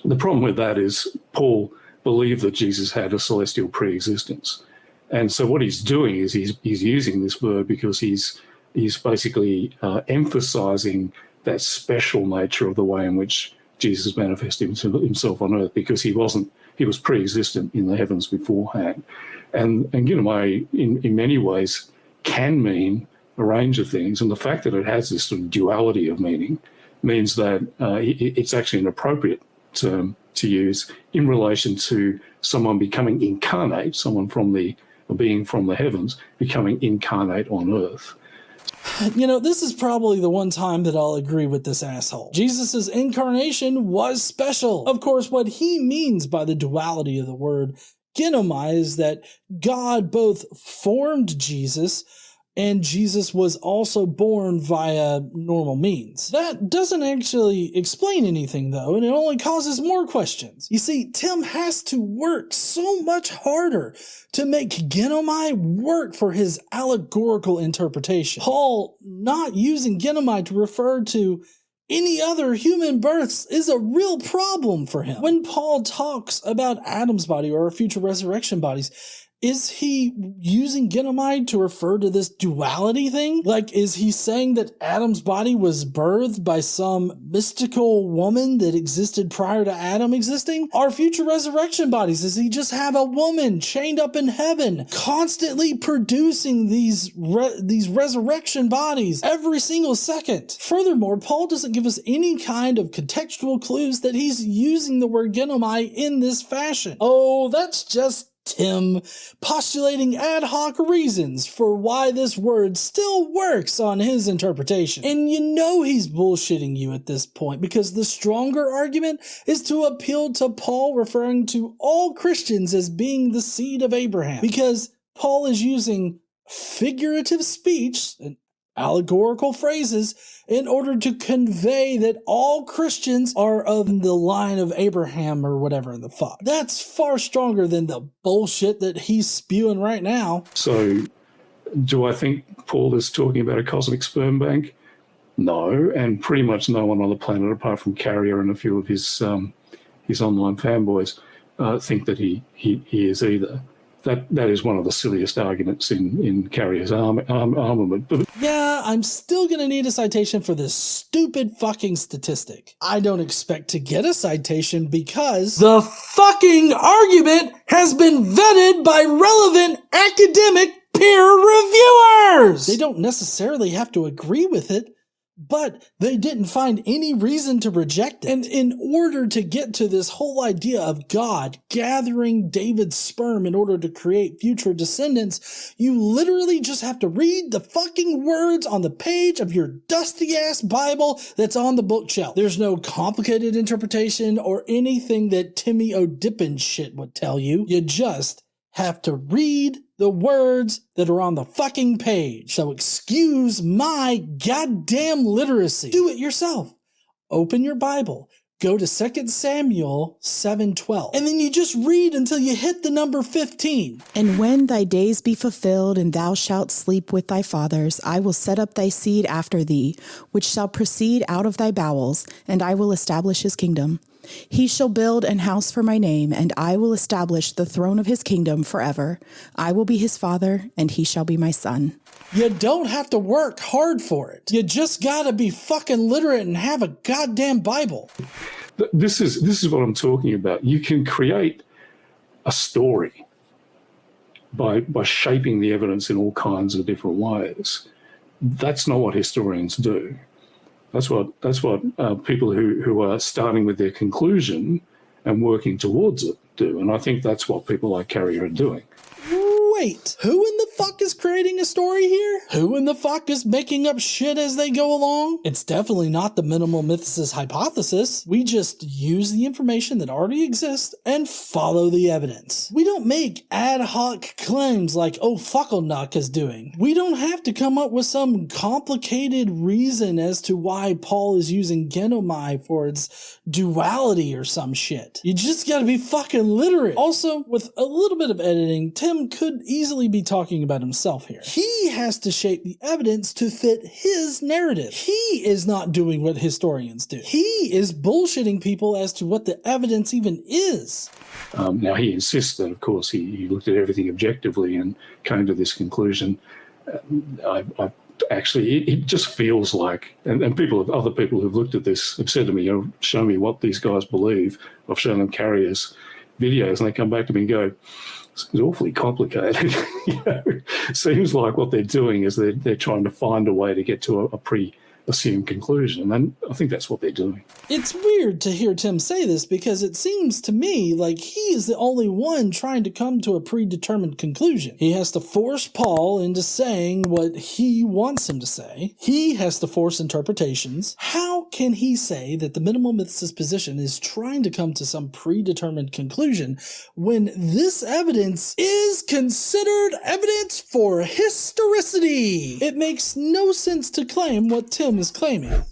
The problem with that is Paul believed that Jesus had a celestial pre-existence. And so what he's doing is he's using this word because he's basically emphasizing that special nature of the way in which Jesus manifested himself on earth, because he was pre-existent in the heavens beforehand. And ginomai in many ways can mean a range of things. And the fact that it has this sort of duality of meaning means that it's actually an appropriate term to use in relation to someone becoming incarnate, a being from the heavens becoming incarnate on earth. You know, this is probably the one time that I'll agree with this asshole. Jesus' incarnation was special. Of course, what he means by the duality of the word ginomai is that God both formed Jesus and Jesus was also born via normal means. That doesn't actually explain anything, though, and it only causes more questions. You see, Tim has to work so much harder to make ginomai work for his allegorical interpretation. Paul not using ginomai to refer to any other human births is a real problem for him. When Paul talks about Adam's body or future resurrection bodies, is he using ginomai to refer to this duality thing? Like, is he saying that Adam's body was birthed by some mystical woman that existed prior to Adam existing? Our future resurrection bodies, does he just have a woman chained up in heaven, constantly producing these resurrection bodies every single second? Furthermore, Paul doesn't give us any kind of contextual clues that he's using the word ginomai in this fashion. Oh, that's just Tim postulating ad hoc reasons for why this word still works on his interpretation. And you know he's bullshitting you at this point, because the stronger argument is to appeal to Paul referring to all Christians as being the seed of Abraham, because Paul is using figurative speech and allegorical phrases in order to convey that all Christians are of the line of Abraham or whatever the fuck. That's far stronger than the bullshit that he's spewing right now. So do I think Paul is talking about a cosmic sperm bank? No, and pretty much no one on the planet apart from Carrier and a few of his online fanboys think that he is either. That is one of the silliest arguments in Carrier's armament. But yeah, I'm still going to need a citation for this stupid fucking statistic. I don't expect to get a citation because the fucking argument has been vetted by relevant academic peer reviewers. They don't necessarily have to agree with it, but they didn't find any reason to reject it. And in order to get to this whole idea of God gathering David's sperm in order to create future descendants, you literally just have to read the fucking words on the page of your dusty-ass Bible that's on the bookshelf. There's no complicated interpretation or anything that Timmy O'Dippin shit would tell you. You just have to read the words that are on the fucking page. So excuse my goddamn literacy. Do it yourself. Open your Bible. Go to 2 Samuel 7:12. And then you just read until you hit the number 15. And when thy days be fulfilled, and thou shalt sleep with thy fathers, I will set up thy seed after thee, which shall proceed out of thy bowels, and I will establish his kingdom. He shall build an house for my name, and I will establish the throne of his kingdom forever. I will be his father, and he shall be my son. You don't have to work hard for it. You just gotta be fucking literate and have a goddamn Bible. this is what I'm talking about. You can create a story by shaping the evidence in all kinds of different ways. That's not what historians do. That's what people who are starting with their conclusion and working towards it do. And I think that's what people like Carrier are doing. Wait, who in the fuck is creating a story here? Who in the fuck is making up shit as they go along? It's definitely not the minimal mythicist hypothesis. We just use the information that already exists and follow the evidence. We don't make ad hoc claims like, oh, Fucklenuck is doing. We don't have to come up with some complicated reason as to why Paul is using ginomai for its duality or some shit. You just gotta be fucking literate. Also, with a little bit of editing, Tim could easily be talking about himself here. He has to shape the evidence to fit his narrative. He is not doing what historians do. He is bullshitting people as to what the evidence even is. Now, he insists that, of course, he looked at everything objectively and came to this conclusion. Actually, it just feels like, and other people who've looked at this have said to me, show me what these guys believe. I've shown them Carrier's videos, and they come back to me and go, it's awfully complicated. Seems like what they're doing is they're trying to find a way to get to a pre-assumed conclusion, and I think that's what they're doing. It's weird to hear Tim say this because it seems to me like he is the only one trying to come to a predetermined conclusion. He has to force Paul into saying what he wants him to say. He has to force interpretations. How can he say that the minimal mythicist position is trying to come to some predetermined conclusion when this evidence is considered evidence for historicity? It makes no sense to claim what Tim is claiming.